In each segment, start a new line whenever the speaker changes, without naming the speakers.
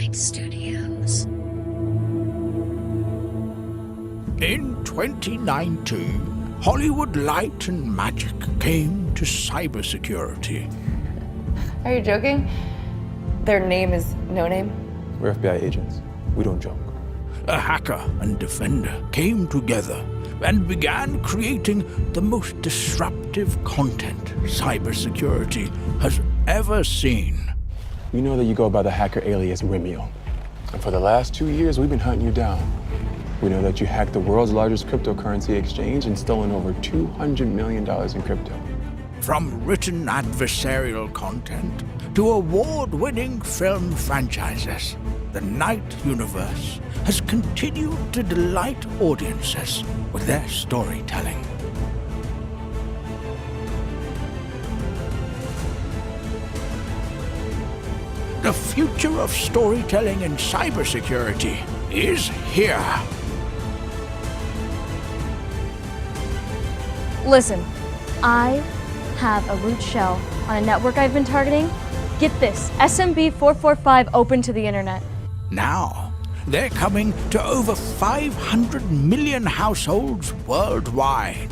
Night Studios.
In 2019, Hollywood Light and Magic came to cybersecurity.
Are you joking? Their name is No Name?
We're FBI agents. We don't joke.
A hacker and defender came together and began creating the most disruptive content cybersecurity has ever seen.
We know that you go by the hacker alias Romeo. And for the last 2 years, we've been hunting you down. We know that you hacked the world's largest cryptocurrency exchange and stolen over $200 million in crypto.
From written adversarial content to award-winning film franchises, the Night Universe has continued to delight audiences with their storytelling. The future of storytelling in cybersecurity is here.
Listen, I have a root shell on a network I've been targeting. Get this, SMB 445 open to the internet.
Now, they're coming to over 500 million households worldwide.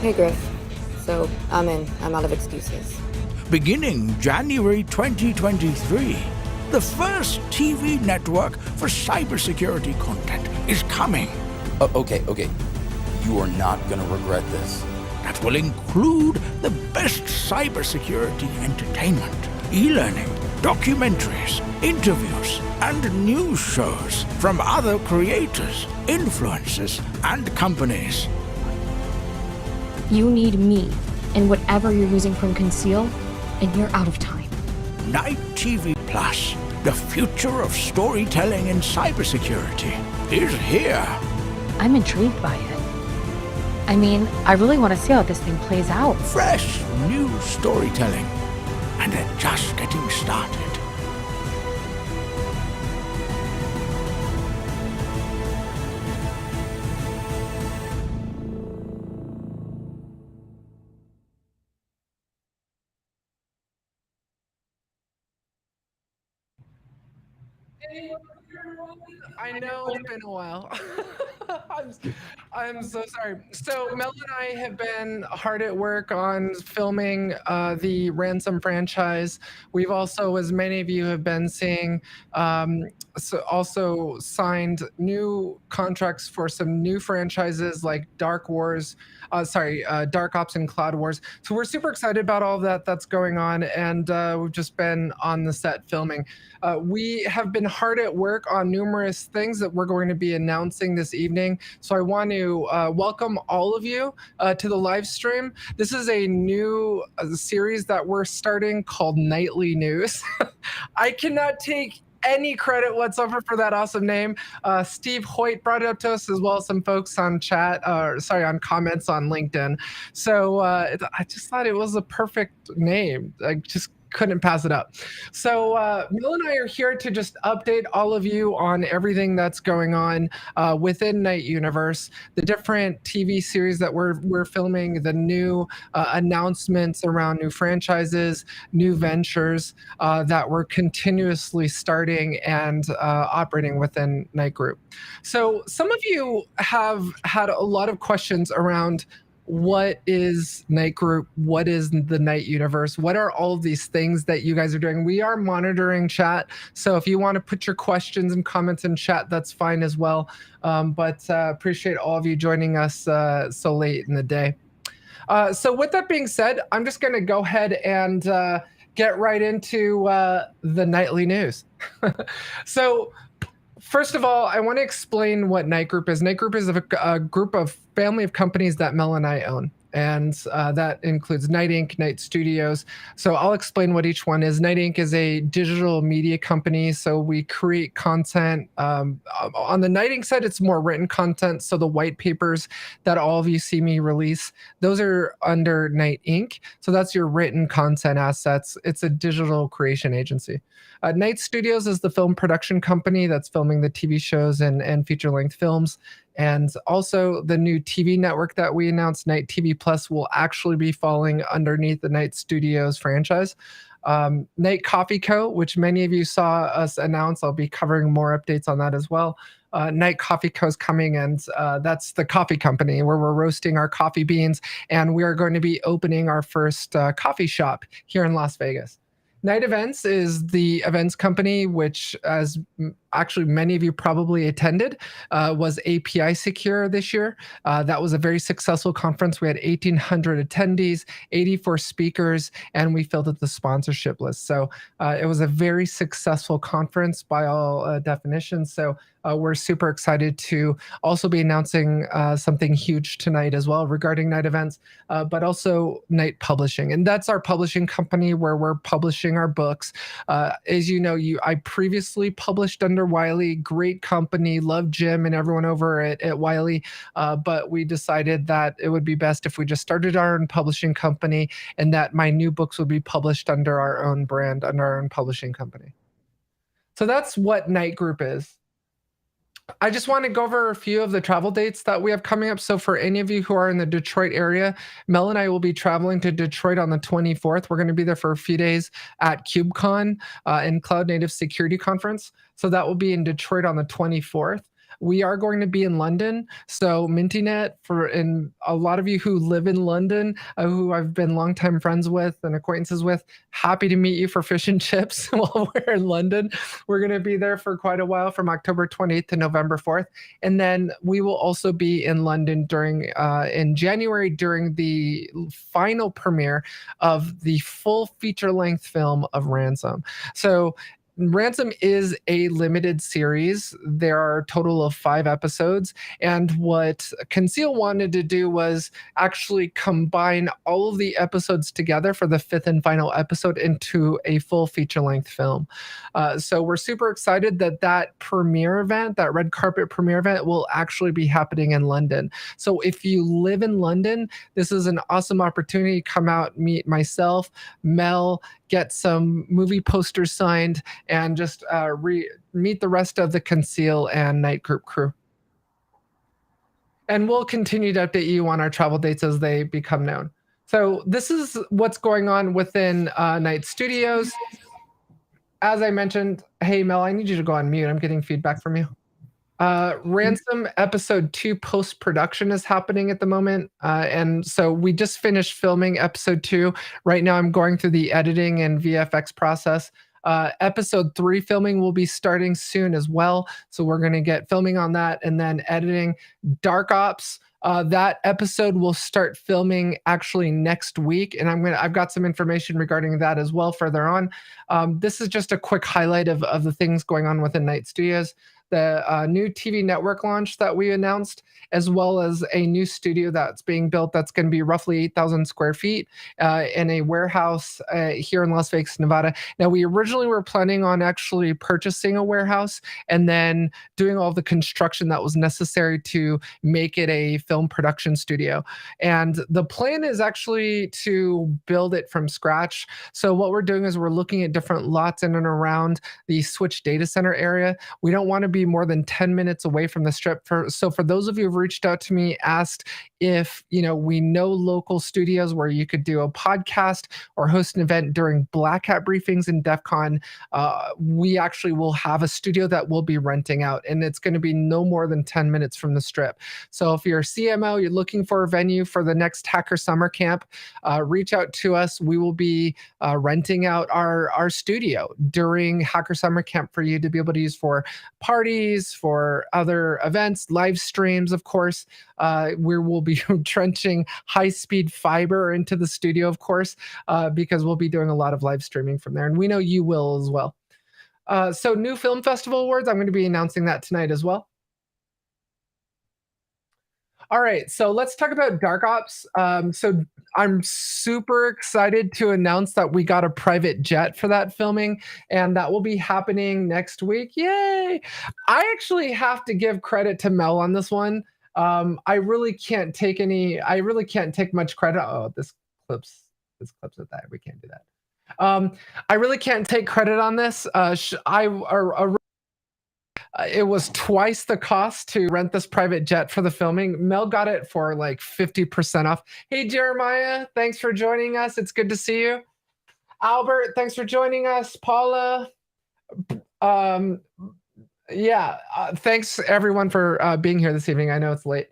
Hey, Griff. So, I'm in. I'm out of excuses.
Beginning January 2023, the first TV network for cybersecurity content is coming.
Okay. You are not gonna regret this.
That will include the best cybersecurity entertainment, e-learning, documentaries, interviews, and news shows from other creators, influencers, and companies.
You need me and whatever you're using from Conceal, and you're out of time.
Night TV Plus, the future of storytelling in cybersecurity, is here.
I'm intrigued by it. I mean, I really want to see how this thing plays out.
Fresh, new storytelling. And they're just getting started.
I know it's been a while. I'm so sorry. So Mel and I have been hard at work on filming the Ransom franchise. We've also, as many of you have been seeing, also signed new contracts for some new franchises like Dark Ops and Cloud Wars. So we're super excited about all that that's going on, and we've just been on the set filming. We have been hard at work on numerous things that we're going to be announcing this evening. So I want to welcome all of you to the live stream. This is a new series that we're starting called Nightly News. I cannot take any credit whatsoever for that awesome name. Steve Hoyt brought it up to us, as well as some folks on on comments on LinkedIn. So I just thought it was a perfect name. I just couldn't pass it up. So Mel and I are here to just update all of you on everything that's going on within Night Universe, the different TV series that we're filming, the new announcements around new franchises, new ventures that we're continuously starting and operating within Night Group. So some of you have had a lot of questions around what is Night Group? What is the Night Universe? What are all of these things that you guys are doing? We are monitoring chat, so if you want to put your questions and comments in chat, that's fine as well. But appreciate all of you joining us so late in the day. So with that being said, I'm just going to go ahead and get right into the nightly news. So first of all, I want to explain what Night Group is. Night Group is a group of family of companies that Mel and I own. And that includes Night Inc., Night Studios. So I'll explain what each one is. Night Inc. is a digital media company. So we create content. On the Night Inc. side, it's more written content. So the white papers that all of you see me release, those are under Night Inc. So that's your written content assets. It's a digital creation agency. Night Studios is the film production company that's filming the TV shows and feature-length films. And also the new TV network that we announced, Night TV Plus, will actually be falling underneath the Night Studios franchise. Night Coffee Co., which many of you saw us announce. I'll be covering more updates on that as well. Night Coffee Co. is coming, and that's the coffee company where we're roasting our coffee beans, and we are going to be opening our first coffee shop here in Las Vegas. Night Events is the events company, which, as actually many of you probably attended, was API Secure this year. That was a very successful conference. We had 1,800 attendees, 84 speakers, and we filled up the sponsorship list. So it was a very successful conference by all definitions. So we're super excited to also be announcing something huge tonight as well regarding Night Events, but also Night Publishing. And that's our publishing company where we're publishing our books. As you know, I previously published under Wiley, great company, love Jim and everyone over at Wiley, but we decided that it would be best if we just started our own publishing company and that my new books would be published under our own brand, under our own publishing company. So that's what Night Group is. I just want to go over a few of the travel dates that we have coming up. So for any of you who are in the Detroit area, Mel and I will be traveling to Detroit on the 24th. We're going to be there for a few days at KubeCon and Cloud Native Security Conference. So that will be in Detroit on the 24th. We are going to be in London. So MintyNet, and a lot of you who live in London, who I've been longtime friends with and acquaintances with, happy to meet you for fish and chips while we're in London. We're going to be there for quite a while from October 28th to November 4th. And then we will also be in London in January during the final premiere of the full feature-length film of Ransom. So Ransom is a limited series. There are a total of 5 episodes. And what Conceal wanted to do was actually combine all of the episodes together for the 5th and final episode into a full feature-length film. So we're super excited that premiere event, that red carpet premiere event, will actually be happening in London. So if you live in London, this is an awesome opportunity. Come out, meet myself, Mel, get some movie posters signed, and just meet the rest of the Conceal and Night Group crew. And we'll continue to update you on our travel dates as they become known. So this is what's going on within Night Studios. As I mentioned, hey Mel, I need you to go on mute. I'm getting feedback from you. Ransom episode 2 post-production is happening at the moment. And so we just finished filming episode 2. Right now I'm going through the editing and VFX process. Episode 3 filming will be starting soon as well. So we're going to get filming on that and then editing. Dark Ops, that episode will start filming actually next week, and I've got some information regarding that as well further on. This is just a quick highlight of the things going on within Night Studios. The new TV network launch that we announced, as well as a new studio that's being built that's going to be roughly 8,000 square feet in a warehouse here in Las Vegas, Nevada. Now, we originally were planning on actually purchasing a warehouse and then doing all the construction that was necessary to make it a film production studio. And the plan is actually to build it from scratch. So what we're doing is we're looking at different lots in and around the Switch data center area. We don't want to be more than 10 minutes away from the strip. So for those of you who've reached out to me, asked if we know local studios where you could do a podcast or host an event during Black Hat briefings in DEF CON, we actually will have a studio that we'll be renting out, and it's going to be no more than 10 minutes from the strip. So if you're a CMO, you're looking for a venue for the next Hacker Summer Camp, reach out to us. We will be renting out our studio during Hacker Summer Camp for you to be able to use for parties, for other events, live streams, of course. We will be trenching high-speed fiber into the studio, of course, because we'll be doing a lot of live streaming from there. And we know you will as well. So new film festival awards, I'm going to be announcing that tonight as well. All right, so let's talk about Dark Ops. So I'm super excited to announce that we got a private jet for that filming, and that will be happening next week. Yay! I actually have to give credit to Mel on this one. I really can't take much credit. Oh, this clips at that. We can't do that. I really can't take credit on this. It was twice the cost to rent this private jet for the filming. Mel got it for like 50% off. Hey, Jeremiah, thanks for joining us. It's good to see you. Albert, thanks for joining us. Paula, um, yeah, thanks everyone for being here this evening. I know it's late.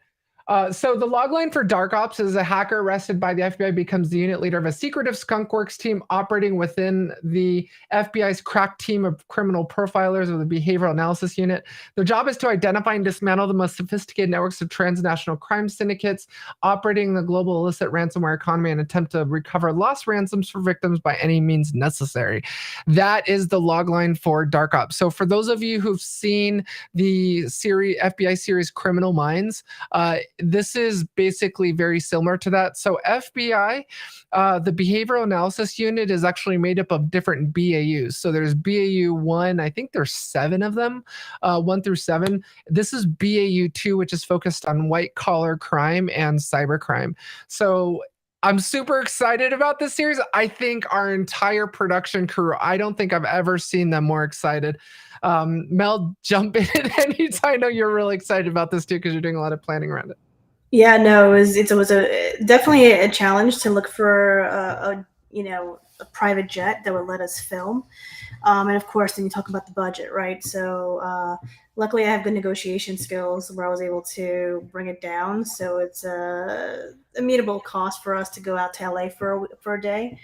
So the logline for Dark Ops is a hacker arrested by the FBI becomes the unit leader of a secretive skunkworks team operating within the FBI's crack team of criminal profilers of the Behavioral Analysis Unit. Their job is to identify and dismantle the most sophisticated networks of transnational crime syndicates operating in the global illicit ransomware economy and attempt to recover lost ransoms for victims by any means necessary. That is the logline for Dark Ops. So for those of you who've seen the series FBI series Criminal Minds, this is basically very similar to that. So FBI, the Behavioral Analysis Unit is actually made up of different BAUs. So there's BAU 1, I think there's 7 of them, 1 through 7. This is BAU 2, which is focused on white collar crime and cybercrime. So I'm super excited about this series. I think our entire production crew, I don't think I've ever seen them more excited. Mel, jump in at any time. I know you're really excited about this too because you're doing a lot of planning around it.
Yeah, no, it was definitely a challenge to look for a private jet that would let us film, and of course, then you talk about the budget, right? So luckily, I have good negotiation skills where I was able to bring it down. So it's a immutable cost for us to go out to LA for a day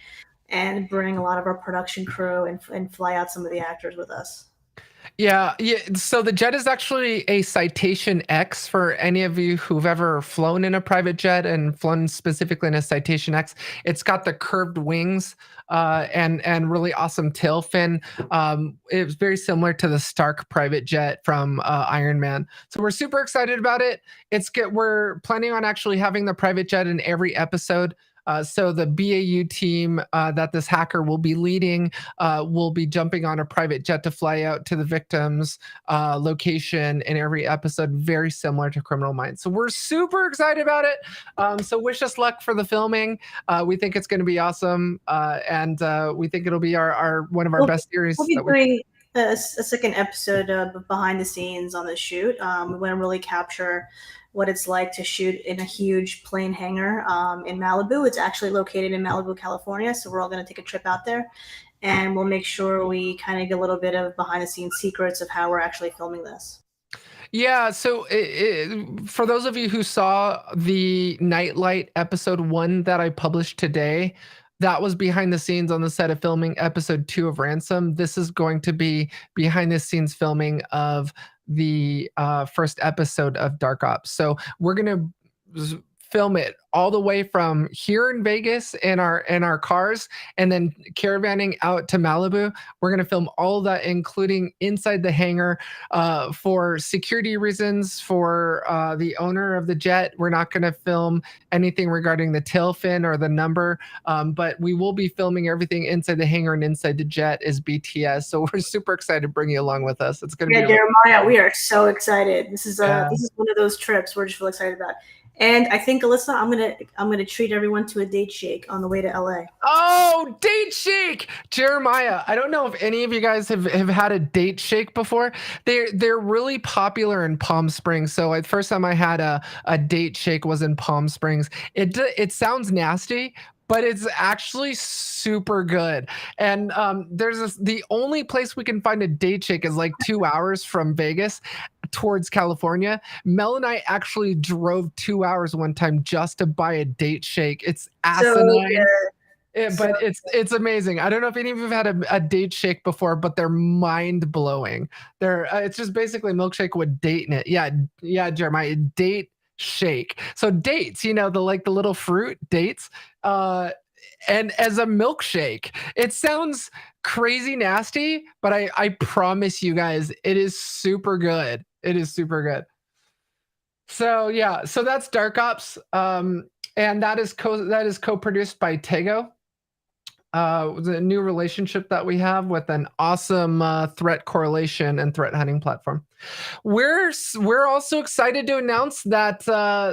and bring a lot of our production crew and fly out some of the actors with us.
Yeah. So the jet is actually a Citation X for any of you who've ever flown in a private jet and flown specifically in a Citation X. It's got the curved wings and really awesome tail fin. It was very similar to the Stark private jet from Iron Man. So we're super excited about it. We're planning on actually having the private jet in every episode. So the BAU team that this hacker will be leading will be jumping on a private jet to fly out to the victim's location in every episode, very similar to Criminal Minds. So we're super excited about it. So wish us luck for the filming. We think it's going to be awesome, and we think it'll be our one of our best series.
We'll be doing a second episode behind the scenes on the shoot. We want to really capture what it's like to shoot in a huge plane hangar in Malibu. It's actually located in Malibu, California. So we're all going to take a trip out there, and we'll make sure we kind of get a little bit of behind the scenes secrets of how we're actually filming this.
Yeah, so for those of you who saw the Nightlight episode 1 that I published today, that was behind the scenes on the set of filming episode 2 of Ransom. This is going to be behind the scenes filming of the first episode of Dark Ops. So we're going to film it all the way from here in Vegas in our cars and then caravanning out to Malibu. We're going to film all of that, including inside the hangar for security reasons for the owner of the jet. We're not going to film anything regarding the tail fin or the number, but we will be filming everything inside the hangar and inside the jet is BTS. So we're super excited to bring you along with us. It's going to be
Jeremiah, we are so excited. This is one of those trips we're just really excited about. And I think, Alyssa, I'm gonna treat everyone to a date shake on the way to LA.
Oh, date shake, Jeremiah! I don't know if any of you guys have had a date shake before. They're really popular in Palm Springs. So the first time I had a date shake was in Palm Springs. It sounds nasty, but it's actually super good. And the only place we can find a date shake is like 2 hours from Vegas towards California. Mel and I actually drove 2 hours one time just to buy a date shake. It's asinine. But it's amazing. I don't know if any of you have had a date shake before, but they're mind blowing. It's just basically a milkshake with date in it. Yeah, Jeremiah, date shake. So dates, the little fruit dates, and as a milkshake. It sounds crazy nasty, but I promise you guys, it is super good. It is super good. So yeah, so that's Dark Ops, and that is co-produced by Tego. The new relationship that we have with an awesome threat correlation and threat hunting platform. We're also excited to announce that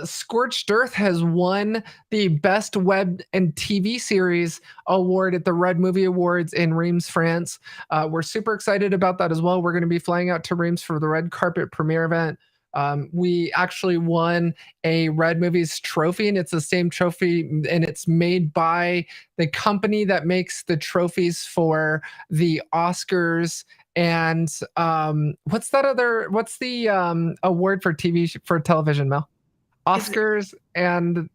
Scorched Earth has won the Best Web and TV Series award at the Red Movie Awards in Reims, France. We're super excited about that as well. We're going to be flying out to Reims for the red carpet premiere event. We actually won a Red Movies trophy, and it's the same trophy, and it's made by the company that makes the trophies for the Oscars. And what's the award for for television, Mel? Oscars and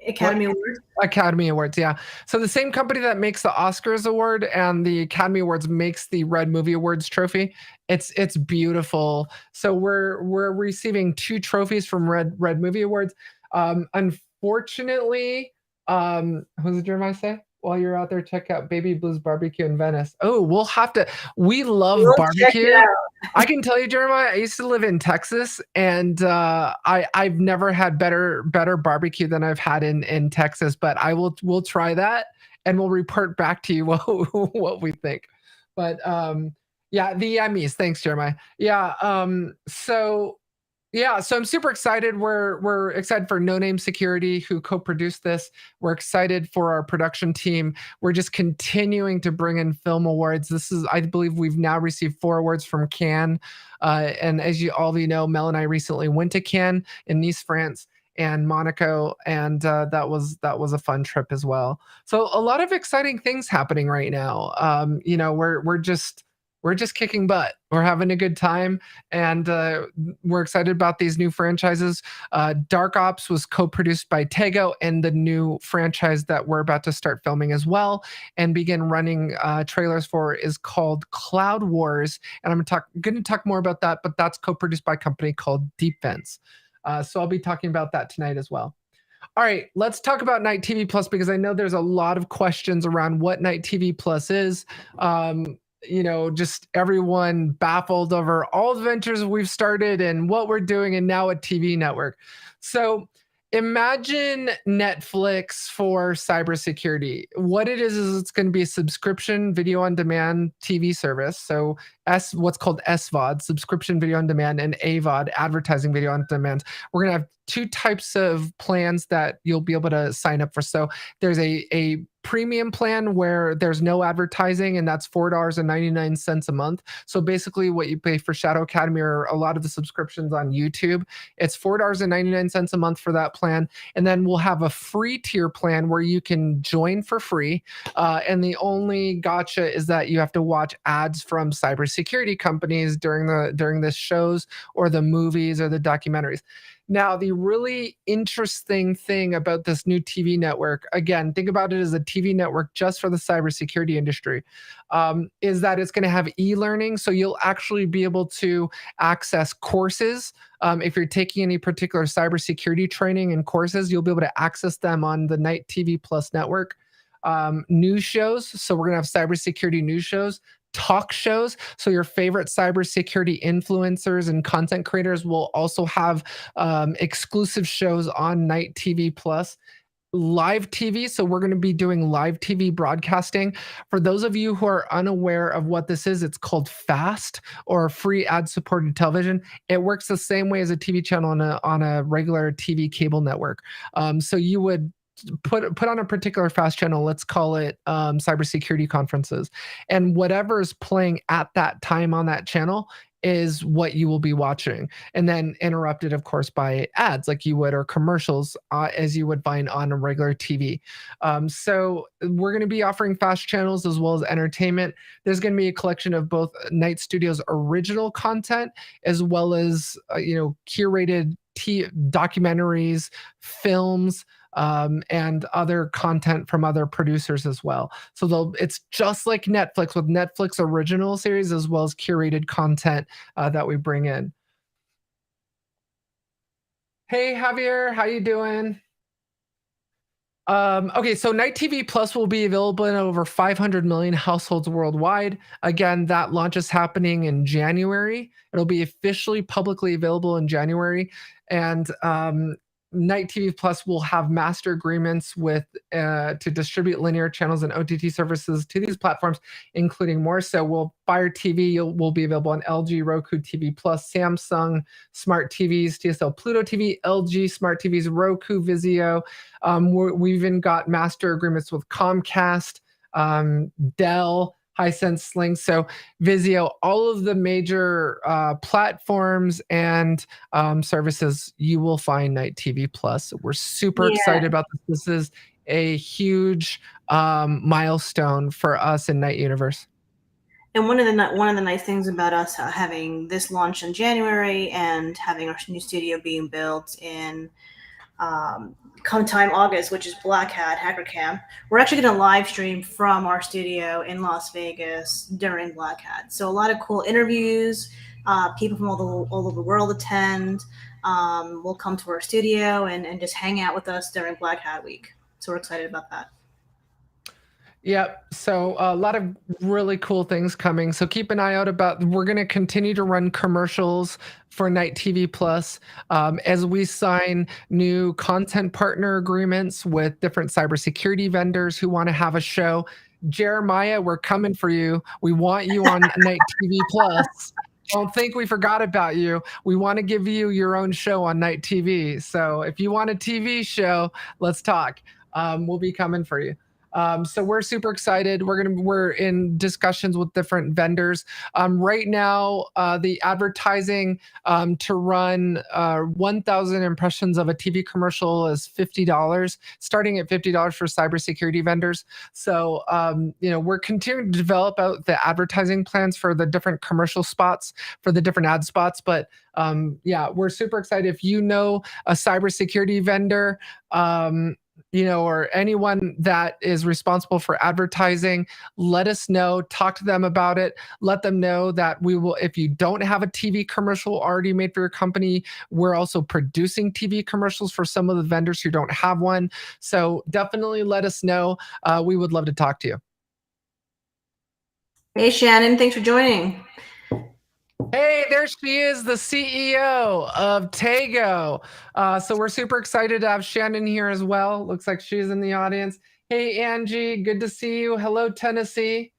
Academy Awards.
Academy Awards, yeah. So the same company that makes the Oscars award and the Academy Awards makes the Red Movie Awards trophy. It's beautiful. So we're receiving 2 trophies from Red Movie Awards. Unfortunately, what did Jeremiah say? While you're out there, check out Baby Blues Barbecue in Venice. Oh, we'll have to. We love
We'll check
barbecue.
it out.
I can tell you, Jeremiah, I used to live in Texas, and I've never had better barbecue than I've had in Texas. But we'll try that, and we'll report back to you what we think. But yeah, the Emmys. Thanks, Jeremiah. Yeah. So I'm super excited. We're excited for No Name Security, who co-produced this. We're excited for our production team. We're just continuing to bring in film awards. I believe we've now received 4 awards from Cannes. And as all of you know, Mel and I recently went to Cannes in Nice, France, and Monaco, and that was a fun trip as well. So a lot of exciting things happening right now. We're just kicking butt. We're having a good time, and we're excited about these new franchises. Dark Ops was co-produced by Tego, and the new franchise that we're about to start filming as well and begin running trailers for is called Cloud Wars. And I'm going to talk more about that, but that's co-produced by a company called Deep Fence. So I'll be talking about that tonight as well. All right, let's talk about Night TV Plus, because I know there's a lot of questions around what Night TV Plus is. Just everyone baffled over all the ventures we've started and what we're doing, and now a TV network. So imagine Netflix for cybersecurity. What it is it's going to be a subscription video on demand TV service. So what's called SVOD, subscription video on demand, and AVOD, advertising video on demand. We're going to have 2 types of plans that you'll be able to sign up for. So there's a premium plan where there's no advertising, and that's $4.99 a month. So basically what you pay for Shadow Academy or a lot of the subscriptions on YouTube, it's $4.99 a month for that plan. And then we'll have a free tier plan where you can join for free. And the only gotcha is that you have to watch ads from cybersecurity companies during the shows or the movies or the documentaries. Now, the really interesting thing about this new TV network, again, think about it as a TV network just for the cybersecurity industry, is that it's going to have e-learning. So you'll actually be able to access courses. If you're taking any particular cybersecurity training and courses, you'll be able to access them on the Night TV Plus network. News shows. So we're going to have cybersecurity news shows. Talk shows. So your favorite cybersecurity influencers and content creators will also have exclusive shows on Night TV Plus. Live TV. So we're going to be doing live TV broadcasting. For those of you who are unaware of what this is, it's called FAST, or free ad-supported television. It works the same way as a TV channel on a regular TV cable network. So you would put on a particular FAST channel, let's call it cybersecurity conferences, and whatever is playing at that time on that channel is what you will be watching, and then interrupted, of course, by ads like you would, or commercials as you would find on a regular TV. So we're going to be offering FAST channels as well as entertainment. There's going to be a collection of both Night Studios original content as well as curated documentaries, films, and other content from other producers as well. So it's just like Netflix, with Netflix original series as well as curated content that we bring in. Hey, Javier, how you doing? Okay, so Night TV Plus will be available in over 500 million households worldwide. Again, that launch is happening in January. It'll be officially publicly available in January. And Night TV Plus will have master agreements with to distribute linear channels and OTT services to these platforms, including more. So Fire TV will be available on LG, Roku TV Plus, Samsung Smart TVs, TSL Pluto TV, LG Smart TVs, Roku, Vizio. We've even got master agreements with Comcast, Dell, Hisense, Sling. So Vizio, all of the major platforms and services, you will find Night TV Plus. We're super
Yeah.
excited about this. This is a huge milestone for us in Night Universe.
And one of the nice things about us having this launch in January and having our new studio being built in come time August, which is Black Hat Hacker Camp, we're actually going to live stream from our studio in Las Vegas during Black Hat. So a lot of cool interviews. People from all over the world attend. Will come to our studio and just hang out with us during Black Hat week. So we're excited about that.
Yep. So a lot of really cool things coming. So keep an eye out about. We're going to continue to run commercials for Night TV Plus as we sign new content partner agreements with different cybersecurity vendors who want to have a show. Jeremiah, we're coming for you. We want you on Night TV Plus. Don't think we forgot about you. We want to give you your own show on Night TV. So if you want a TV show, let's talk. We'll be coming for you. So we're super excited. We're in discussions with different vendors. Right now, the advertising to run 1,000 impressions of a TV commercial is $50, starting at $50 for cybersecurity vendors. So we're continuing to develop out the advertising plans for the different commercial spots, for the different ad spots. But we're super excited. If you know a cybersecurity vendor, or anyone that is responsible for advertising, let us know, talk to them about it, let them know that we will, if you don't have a TV commercial already made for your company, we're also producing TV commercials for some of the vendors who don't have one. So definitely let us know. We would love to talk to you.
Hey, Shannon, thanks for joining.
Hey, there she is, the CEO of Tego. So we're super excited to have Shannon here as well. Looks like she's in the audience. Hey, Angie, good to see you. Hello, Tennessee.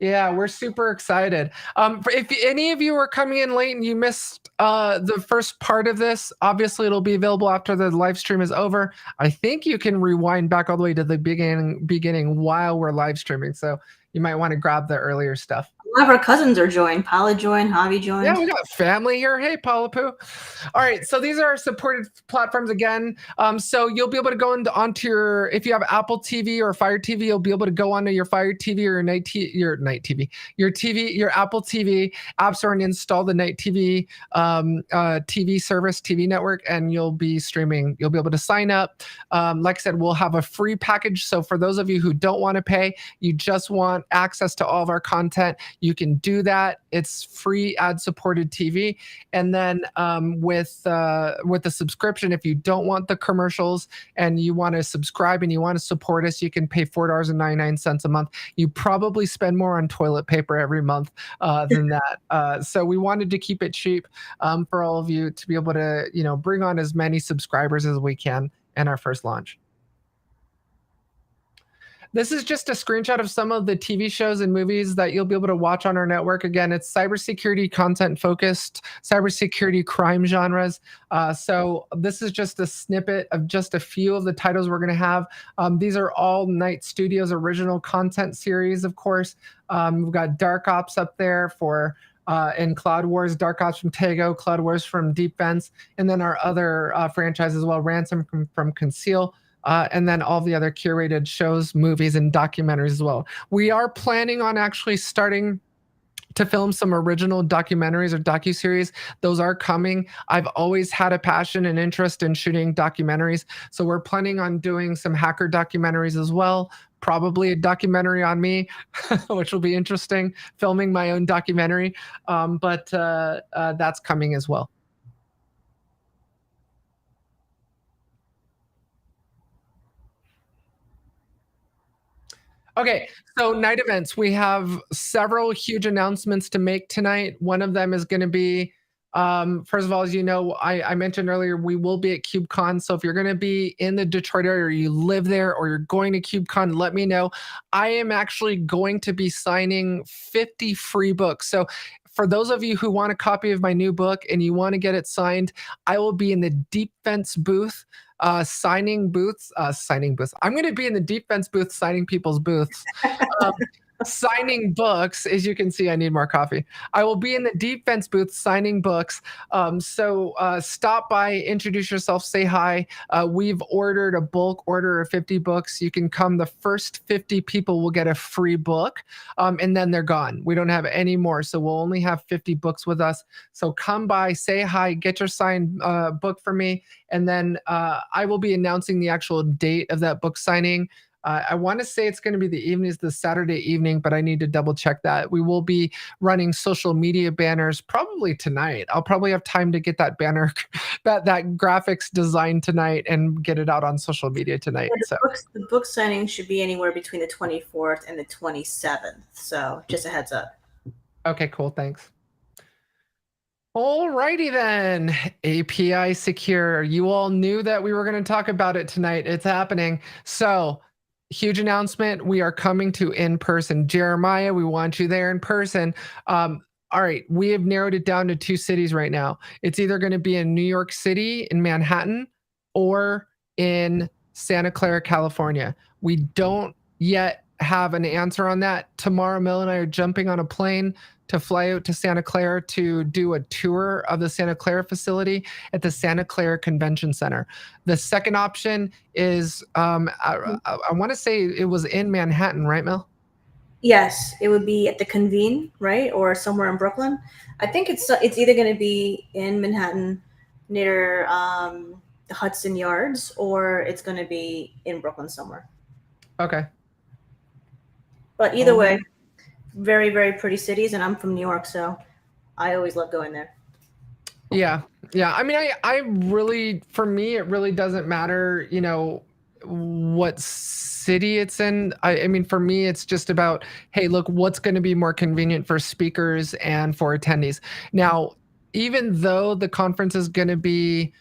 Yeah, we're super excited. If any of you are coming in late and you missed the first part of this, obviously it'll be available after the live stream is over. I think you can rewind back all the way to the beginning while we're live streaming. So you might want to grab the earlier stuff.
A lot of our cousins are joined. Paula joined, Javi joined.
Yeah, we got family here. Hey, Paula Poo. All right, so these are our supported platforms again. So you'll be able to go onto your, if you have Apple TV or Fire TV, you'll be able to go onto your Fire TV or your Apple TV app store and install the Night TV TV service, TV network, and you'll be streaming. You'll be able to sign up. Like I said, we'll have a free package. So for those of you who don't want to pay, you just want access to all of our content, you can do that. It's free ad-supported TV. And then with the subscription, if you don't want the commercials and you want to subscribe and you want to support us, you can pay $4.99 a month. You probably spend more on toilet paper every month than that. So we wanted to keep it cheap for all of you to be able to, bring on as many subscribers as we can in our first launch. This is just a screenshot of some of the TV shows and movies that you'll be able to watch on our network. Again, it's cybersecurity content focused, cybersecurity crime genres. So this is just a snippet of just a few of the titles we're going to have. These are all Night Studios original content series, of course. We've got Dark Ops up there for and Cloud Wars, Dark Ops from Tego, Cloud Wars from Deep Fence, and then our other franchises as well, Ransom from Conceal. And then all the other curated shows, movies, and documentaries as well. We are planning on actually starting to film some original documentaries or docuseries. Those are coming. I've always had a passion and interest in shooting documentaries. So we're planning on doing some hacker documentaries as well. Probably a documentary on me, which will be interesting, filming my own documentary. But that's coming as well. Okay, so night events. We have several huge announcements to make tonight. One of them is going to be, first of all, as you know, I mentioned earlier, we will be at KubeCon. So if you're going to be in the Detroit area or you live there or you're going to KubeCon, let me know. I am actually going to be signing 50 free books. So for those of you who want a copy of my new book and you want to get it signed, I will be in the Deep Fence booth. Signing booths. I'm going to be in the Deep Fence booth signing people's booths. signing books. As you can see, I need more coffee. I will be in the defense booth signing books. So stop by, introduce yourself, say hi. We've ordered a bulk order of 50 books. You can come. The first 50 people will get a free book, and then they're gone. We don't have any more, so we'll only have 50 books with us. So come by, say hi, get your signed book for me, and then I will be announcing the actual date of that book signing. I want to say it's going to be the evening, the Saturday evening, but I need to double check that. We will be running social media banners probably tonight. I'll probably have time to get that banner, that graphics designed tonight, and get it out on social media tonight.
Yeah,
So
the book signing should be anywhere between the 24th and the 27th. So just a heads up.
okay, cool. Thanks. Alrighty then, API secure. You all knew that we were going to talk about it tonight. It's happening. So, huge announcement. We are coming to in person. Jeremiah, we want you there in person. All right, we have narrowed it down to 2 cities right now. It's either going to be in New York City, in Manhattan, or in Santa Clara, California. We don't yet have an answer on that. Tomorrow, Mel and I are jumping on a plane to fly out to Santa Clara to do a tour of the Santa Clara facility at the Santa Clara Convention Center. The second option is, I want to say it was in Manhattan, right, Mel?
Yes, it would be at the Convene, right, or somewhere in Brooklyn. I think it's either going to be in Manhattan near the Hudson Yards, or it's going to be in Brooklyn somewhere.
Okay.
But either way, very, very pretty cities, and I'm from New York, so I always love going there.
Yeah. I mean, I really, for me, it really doesn't matter, what city it's in. I mean, for me, it's just about, hey, look, what's going to be more convenient for speakers and for attendees. Now, even though the conference is going to be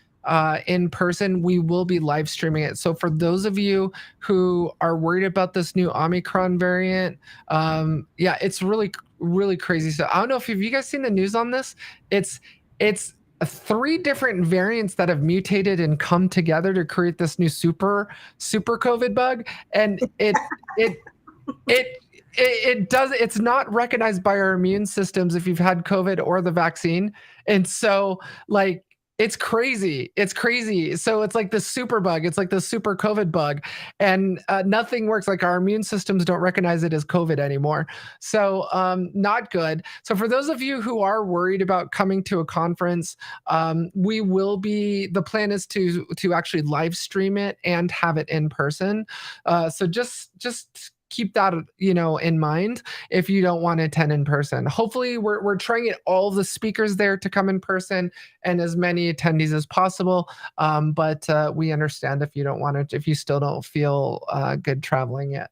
in person, we will be live streaming it. So for those of you who are worried about this new Omicron variant, yeah, it's really, really crazy. So I don't know if you guys seen the news on this. It's 3 different variants that have mutated and come together to create this new super COVID bug, and it's not recognized by our immune systems if you've had COVID or the vaccine, and so like. It's crazy. So it's like the super bug. It's like the super COVID bug, and nothing works. Like our immune systems don't recognize it as COVID anymore. So not good. So for those of you who are worried about coming to a conference, we will be. The plan is to actually live stream it and have it in person. So just keep that in mind if you don't want to attend in person. Hopefully we're trying to get all the speakers there to come in person and as many attendees as possible, but we understand if you don't want to, if you still don't feel good traveling yet.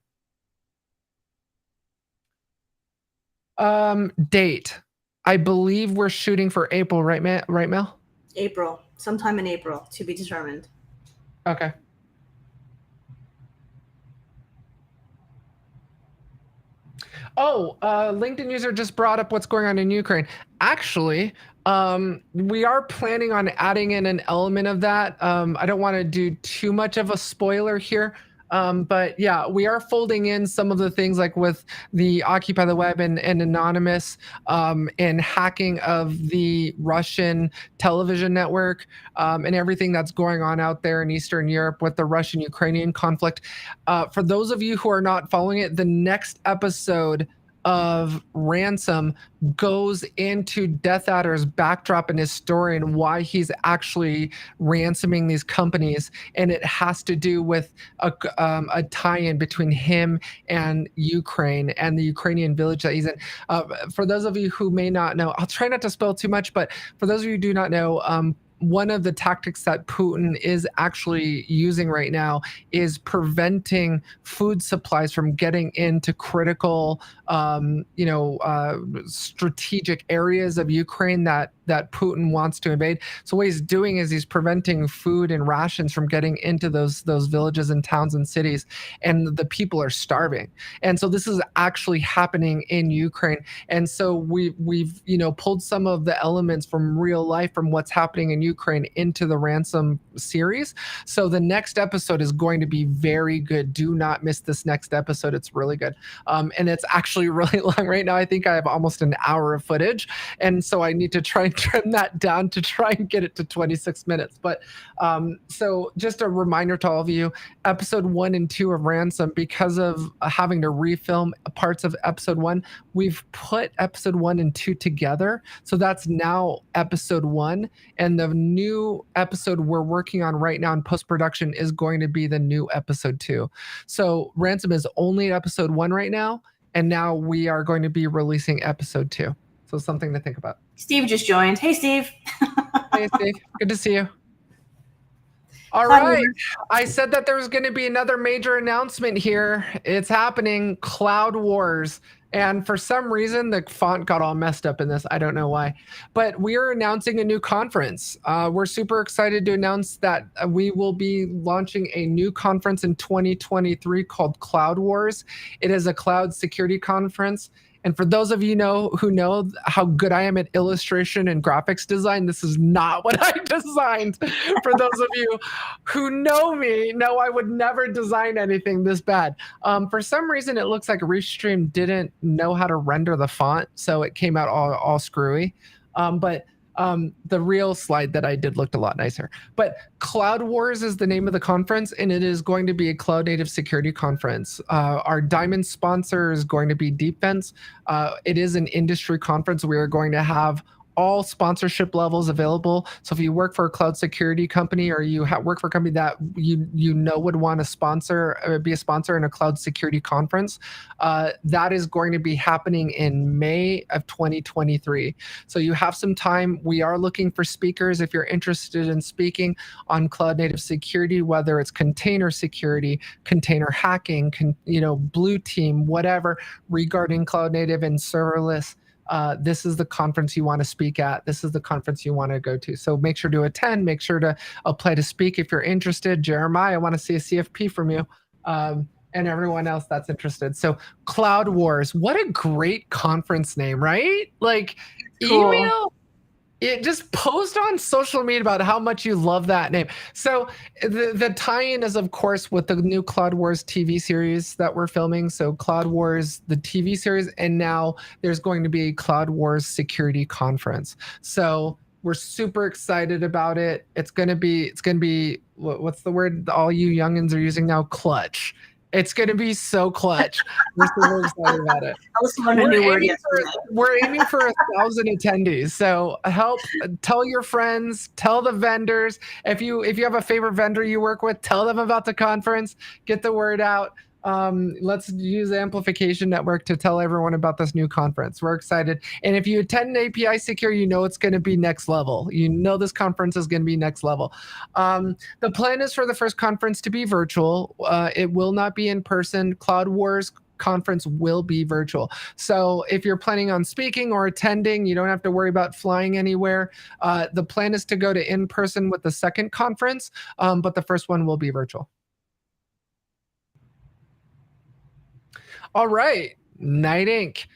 Date, I believe we're shooting for April, right Mel?
April, sometime in April, to be determined.
Okay. Oh, LinkedIn user just brought up what's going on in Ukraine. Actually, we are planning on adding in an element of that. I don't want to do too much of a spoiler here, but yeah, we are folding in some of the things like with the Occupy the Web and Anonymous, and hacking of the Russian television network, and everything that's going on out there in Eastern Europe with the Russian-Ukrainian conflict. For those of you who are not following it, the next episode of Ransom goes into Death Adder's backdrop and his story and why he's actually ransoming these companies, and it has to do with a tie-in between him and Ukraine and the Ukrainian village that he's in. For those of you who may not know, I'll try not to spill too much, but for those of you who do not know, one of the tactics that Putin is actually using right now is preventing food supplies from getting into critical, strategic areas of Ukraine that Putin wants to invade. So what he's doing is he's preventing food and rations from getting into those villages and towns and cities, and the people are starving. And so this is actually happening in Ukraine. And so we've pulled some of the elements from real life, from what's happening in Ukraine, Ukraine into the Ransom series. So the next episode is going to be very good. Do not miss this next episode. It's really good. And it's actually really long right now. I think I have almost an hour of footage. And so I need to try and trim that down to try and get it to 26 minutes. But so just a reminder to all of you, episode 1 and 2 of Ransom, because of having to refilm parts of episode 1, we've put episode 1 and 2 together. So that's now episode 1. And the new episode we're working on right now in post-production is going to be the new episode 2. So Ransom is only episode 1 right now. And now we are going to be releasing episode 2. So something to think about.
Steve just joined. Hey, Steve.
Hey, Steve. Good to see you. All
Hi,
right.
Laura.
I said that there was going to be another major announcement here. It's happening, Cloud Wars. And for some reason, the font got all messed up in this. I don't know why. But we are announcing a new conference. We're super excited to announce that we will be launching a new conference in 2023 called Cloud Wars. It is a cloud security conference. And for those of you who know how good I am at illustration and graphics design, this is not what I designed. For those of you who know me, know I would never design anything this bad. For some reason, it looks like Restream didn't know how to render the font, so it came out all screwy. But the real slide that I did looked a lot nicer. But Cloud Wars is the name of the conference, and it is going to be a cloud native security conference. Our diamond sponsor is going to be Defense. It is an industry conference. We are going to have all sponsorship levels available. So if you work for a cloud security company, or you work for a company that you know would want to sponsor, be a sponsor in a cloud security conference, that is going to be happening in May of 2023. So you have some time. We are looking for speakers if you're interested in speaking on cloud native security, whether it's container security, container hacking, blue team, whatever regarding cloud native and serverless. This is the conference you want to speak at. This is the conference you want to go to. So make sure to attend. Make sure to apply to speak if you're interested. Jeremiah, I want to see a CFP from you, and everyone else that's interested. So Cloud Wars, what a great conference name, right? Like,
Cool.
email. Just post on social media about how much you love that name. So the tie-in is, of course, with the new Cloud Wars TV series that we're filming. So Cloud Wars, the TV series, and now there's going to be a Cloud Wars security conference. So we're super excited about it. It's going to be, what's the word all you youngins are using now? Clutch. It's going to be so clutch. We're super excited about it.
I was learning a new word yesterday.
We're aiming for 1,000 attendees. So tell your friends, tell the vendors. If you have a favorite vendor you work with, tell them about the conference. Get the word out. Let's use the Amplification Network to tell everyone about this new conference. We're excited. And if you attend an API Secure, you know it's going to be next level. You know this conference is going to be next level. The plan is for the first conference to be virtual. It will not be in person. Cloud Wars conference will be virtual. So if you're planning on speaking or attending, you don't have to worry about flying anywhere. The plan is to go to in-person with the second conference, but the first one will be virtual. All right, Night Inc.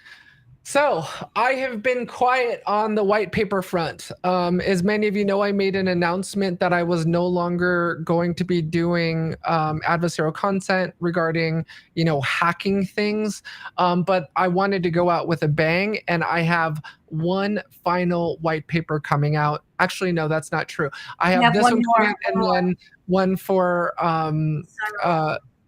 So I have been quiet on the white paper front. As many of you know, I made an announcement that I was no longer going to be doing adversarial content regarding, hacking things. But I wanted to go out with a bang, and I have one final white paper coming out. Actually, no, that's not true. I have this one coming out, and then one for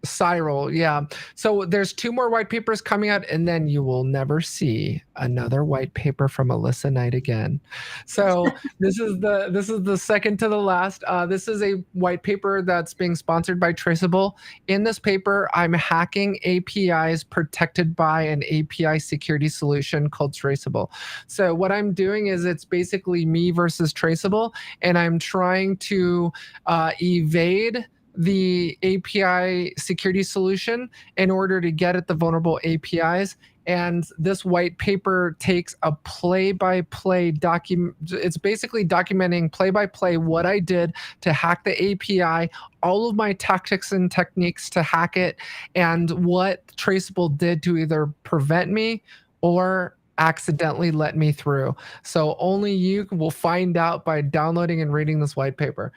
Cyril, yeah. So there's 2 more white papers coming out, and then you will never see another white paper from Alyssa Knight again. So this is the second to the last. This is a white paper that's being sponsored by Traceable. In this paper, I'm hacking APIs protected by an API security solution called Traceable. So what I'm doing is it's basically me versus Traceable, and I'm trying to evade the API security solution in order to get at the vulnerable APIs. And this white paper takes a play-by-play document. It's basically documenting play-by-play what I did to hack the API, all of my tactics and techniques to hack it, and what Traceable did to either prevent me or accidentally let me through. So only you will find out by downloading and reading this white paper.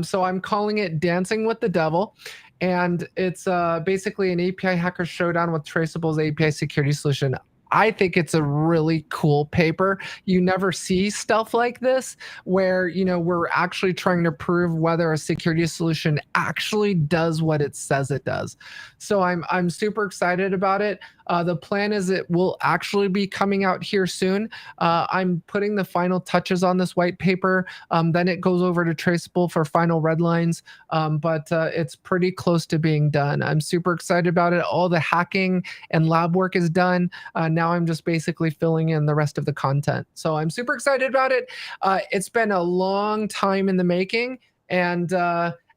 So I'm calling it Dancing with the Devil. And it's basically an API hacker showdown with Traceable's API security solution. I think it's a really cool paper. You never see stuff like this where, we're actually trying to prove whether a security solution actually does what it says it does. So I'm super excited about it. The plan is it will actually be coming out here soon. I'm putting the final touches on this white paper. Then it goes over to Traceable for final red lines. But it's pretty close to being done. I'm super excited about it. All the hacking and lab work is done. Now I'm just basically filling in the rest of the content. So I'm super excited about it. It's been a long time in the making. And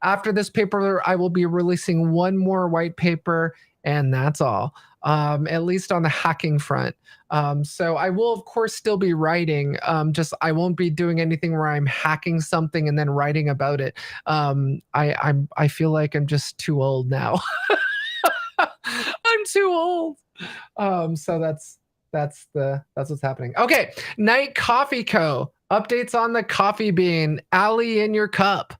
after this paper, I will be releasing one more white paper, and that's all. At least on the hacking front. So I will, of course, still be writing. Just I won't be doing anything where I'm hacking something and then writing about it. I feel like I'm just too old now. I'm too old. So that's what's happening. Okay, Night Coffee Co. Updates on the coffee bean. Allie in your cup.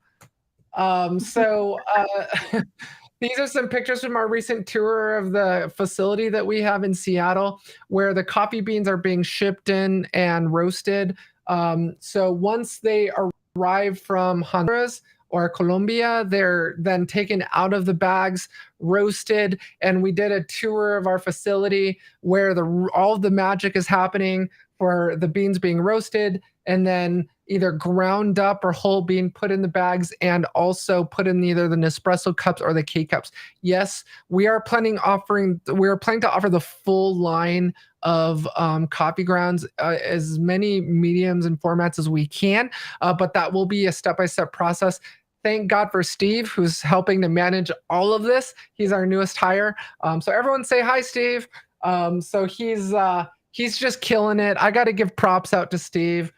These are some pictures from our recent tour of the facility that we have in Seattle, where the coffee beans are being shipped in and roasted. So once they arrive from Honduras or Colombia, they're then taken out of the bags, roasted, and we did a tour of our facility where all of the magic is happening for the beans being roasted and then either ground up or whole being put in the bags and also put in either the Nespresso cups or the K-cups. Yes, we are planning to offer the full line of coffee grounds, as many mediums and formats as we can, but that will be a step-by-step process. Thank God for Steve, who's helping to manage all of this. He's our newest hire. So everyone say hi, Steve. So he's just killing it. I got to give props out to Steve.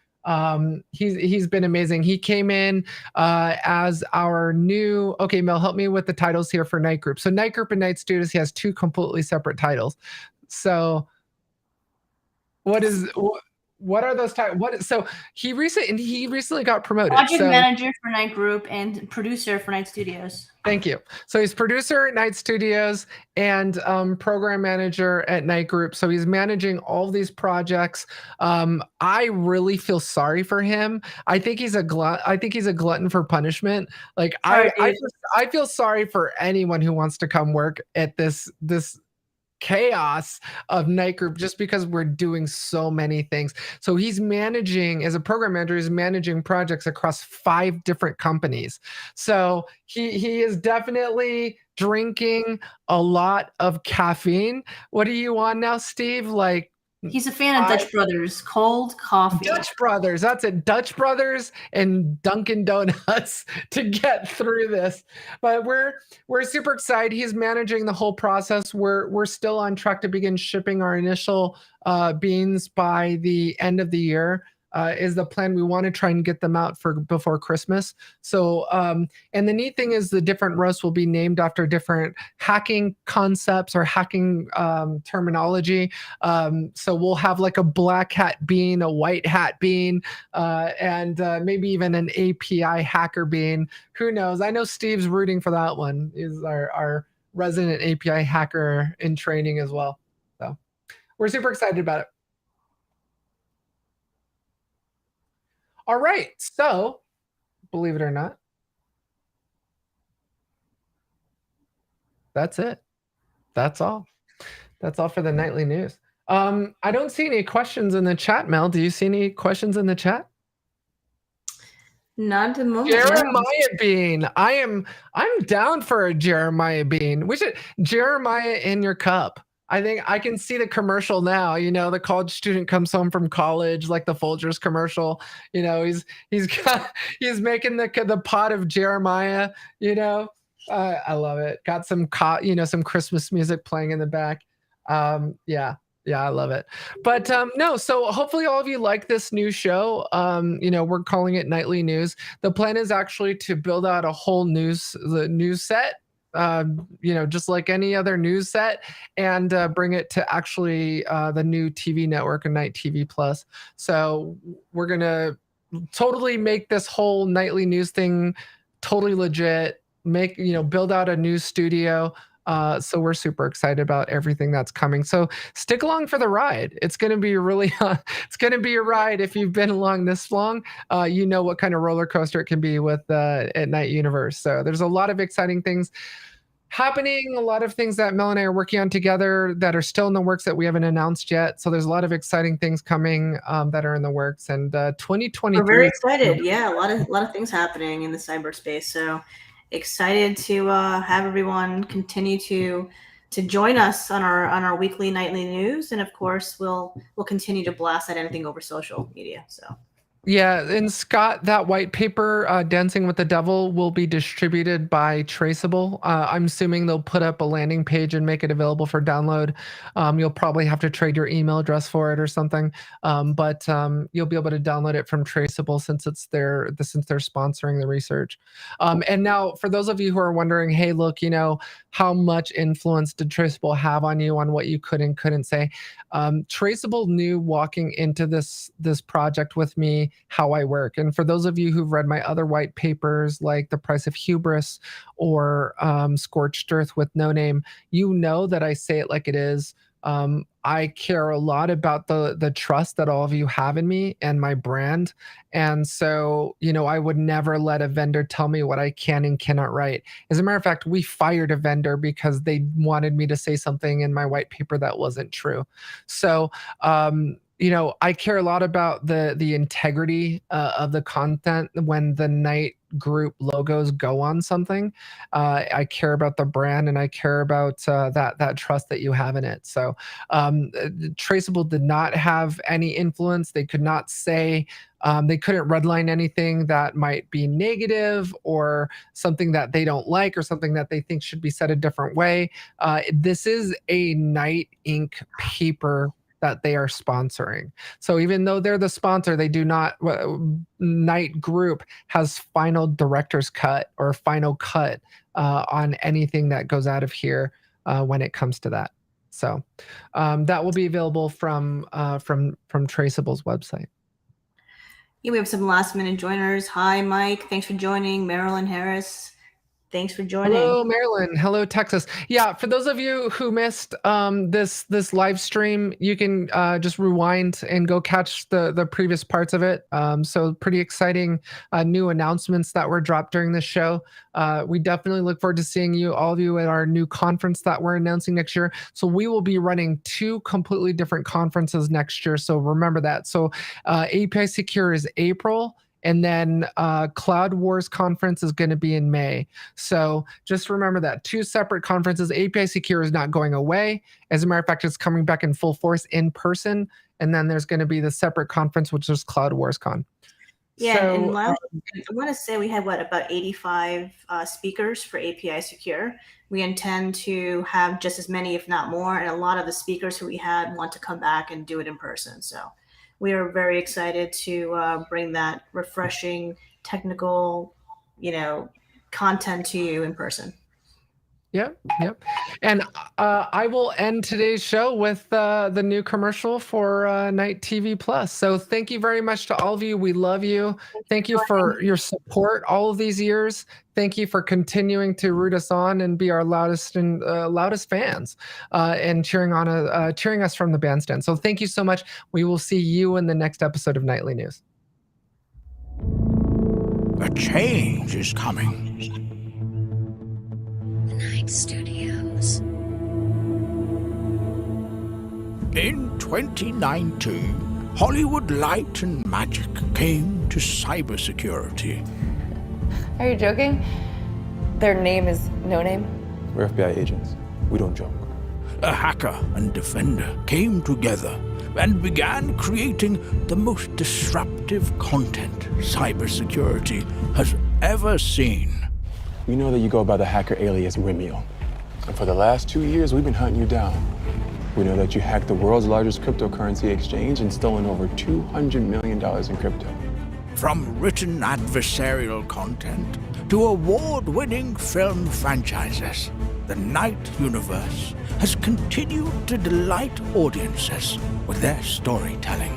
He's been amazing. He came in as our new, okay, Mel, help me with the titles here for Night Group. So Night Group and Night Studios, he has two completely separate titles. So what are those titles? So he recently got promoted.
Project manager for Night Group and producer for Night Studios.
Thank you. So he's producer at Night Studios and program manager at Night Group. So he's managing all these projects. I really feel sorry for him. I think he's a glutton for punishment. Like I feel sorry for anyone who wants to come work at this chaos of Night Group just because we're doing so many things. So he's managing, as a program manager, he's managing projects across 5 different companies. So he is definitely drinking a lot of caffeine. What are you on now, Steve? Like,
he's a fan of Dutch Brothers cold coffee.
Dutch Brothers, that's it. Dutch Brothers and Dunkin' Donuts to get through this. But we're super excited. He's managing the whole process. We're still on track to begin shipping our initial beans by the end of the year. Is the plan. We want to try and get them out before Christmas. So, and the neat thing is the different roasts will be named after different hacking concepts or hacking terminology. So we'll have like a black hat bean, a white hat bean, and maybe even an API hacker bean. Who knows? I know Steve's rooting for that one. He's our resident API hacker in training as well. So we're super excited about it. All right, so believe it or not, that's it. That's all. That's all for the nightly news. I don't see any questions in the chat, Mel. Do you see any questions in the chat?
Not at the moment.
Jeremiah bean. I'm down for a Jeremiah bean. We should Jeremiah in your cup. I think I can see the commercial now. You know, the college student comes home from college, like the Folgers commercial. You know, he's making the pot of Jeremiah. You know, I love it. Got some some Christmas music playing in the back. Yeah, I love it. But no, so hopefully all of you like this new show. We're calling it Nightly News. The plan is actually to build out a whole news set. just like any other news set, and bring it to actually the new TV network and Night TV Plus. So we're gonna totally make this whole nightly news thing totally legit. Build out a news studio. So we're super excited about everything that's coming. So stick along for the ride. It's going to be really, it's going to be a ride. If you've been along this long, you know what kind of roller coaster it can be with at Night Universe. So there's a lot of exciting things happening, a lot of things that Mel and I are working on together that are still in the works that we haven't announced yet. So there's a lot of exciting things coming that are in the works. And 2023.
We're very excited. Yeah, a lot of things happening in the cyberspace. So excited to have everyone continue to join us on our weekly nightly news, and of course we'll continue to blast at anything over social media. So
Yeah, and Scott, that white paper, Dancing with the Devil, will be distributed by Traceable. I'm assuming they'll put up a landing page and make it available for download. You'll probably have to trade your email address for it or something, but you'll be able to download it from Traceable since they're sponsoring the research. And now, for those of you who are wondering, hey, look, how much influence did Traceable have on you on what you could and couldn't say? Traceable knew walking into this project with me how I work. And for those of you who've read my other white papers, like The Price of Hubris or Scorched Earth with No Name, you know that I say it like it is. I care a lot about the trust that all of you have in me and my brand. And so, I would never let a vendor tell me what I can and cannot write. As a matter of fact, we fired a vendor because they wanted me to say something in my white paper that wasn't true. So, I care a lot about the integrity of the content when the Night Group logos go on something. I care about the brand, and I care about that trust that you have in it. So Traceable did not have any influence. They could not say, they couldn't redline anything that might be negative or something that they don't like or something that they think should be said a different way. This is a Night Inc. paper that they are sponsoring. So even though they're the sponsor, they do not, Night Group has final director's cut or final cut on anything that goes out of here when it comes to that. So that will be available from Traceable's website.
yeah, we have some last minute joiners. Hi, Mike. Thanks for joining. Marilyn Harris. Thanks for joining.
Hello, Maryland. Hello, Texas. Yeah, for those of you who missed this live stream, you can just rewind and go catch the previous parts of it. So pretty exciting new announcements that were dropped during this show. We definitely look forward to seeing all of you at our new conference that we're announcing next year. So we will be running 2 completely different conferences next year. So remember that. So API Secure is April. And then Cloud Wars conference is going to be in May. So just remember that 2 separate conferences. API Secure is not going away. As a matter of fact, it's coming back in full force in person. And then there's going to be the separate conference, which is Cloud Wars Con.
Yeah, so, and I want to say we had about 85 speakers for API Secure. We intend to have just as many, if not more. And a lot of the speakers who we had want to come back and do it in person. So we are very excited to bring that refreshing technical, content to you in person.
Yep. And I will end today's show with the new commercial for Night TV Plus. So thank you very much to all of you. We love you. Thank you for your support all of these years. Thank you for continuing to root us on and be our loudest fans and cheering us from the bandstand. So thank you so much. We will see you in the next episode of Nightly News.
A change is coming.
Night Studios.
In 2019, Hollywood light and magic came to cybersecurity.
Are you joking? Their name is No Name?
We're FBI agents. We don't joke.
A hacker and defender came together and began creating the most disruptive content cybersecurity has ever seen.
We know that you go by the hacker alias Wimio. And for the last 2 years, we've been hunting you down. We know that you hacked the world's largest cryptocurrency exchange and stolen over $200 million in crypto.
From written adversarial content to award-winning film franchises, the Night Universe has continued to delight audiences with their storytelling.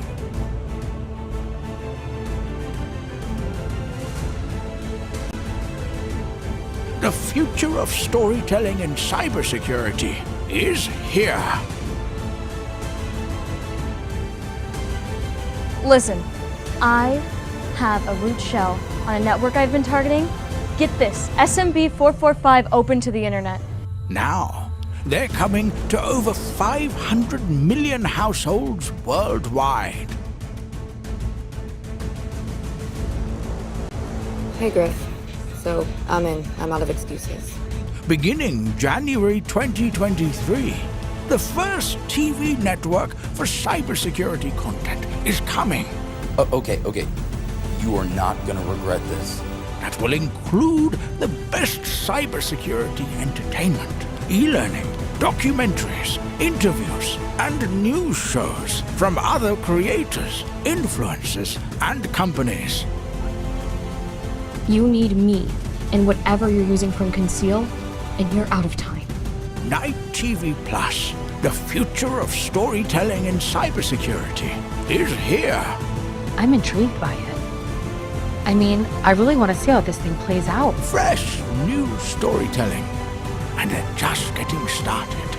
The future of storytelling and cybersecurity is here.
Listen, I have a root shell on a network I've been targeting. Get this, SMB 445 open to the internet.
Now, they're coming to over 500 million households worldwide.
Hey, Griff. So, I'm in. I'm out of excuses.
Beginning January 2023, the first TV network for cybersecurity content is coming.
Okay. You are not gonna regret this.
That will include the best cybersecurity entertainment, e-learning, documentaries, interviews, and news shows from other creators, influencers, and companies.
You need me and whatever you're using from Conceal, and you're out of time.
Night TV Plus, the future of storytelling and cybersecurity, is here.
I'm intrigued by it. I mean, I really want to see how this thing plays out.
Fresh new storytelling, and they're just getting started.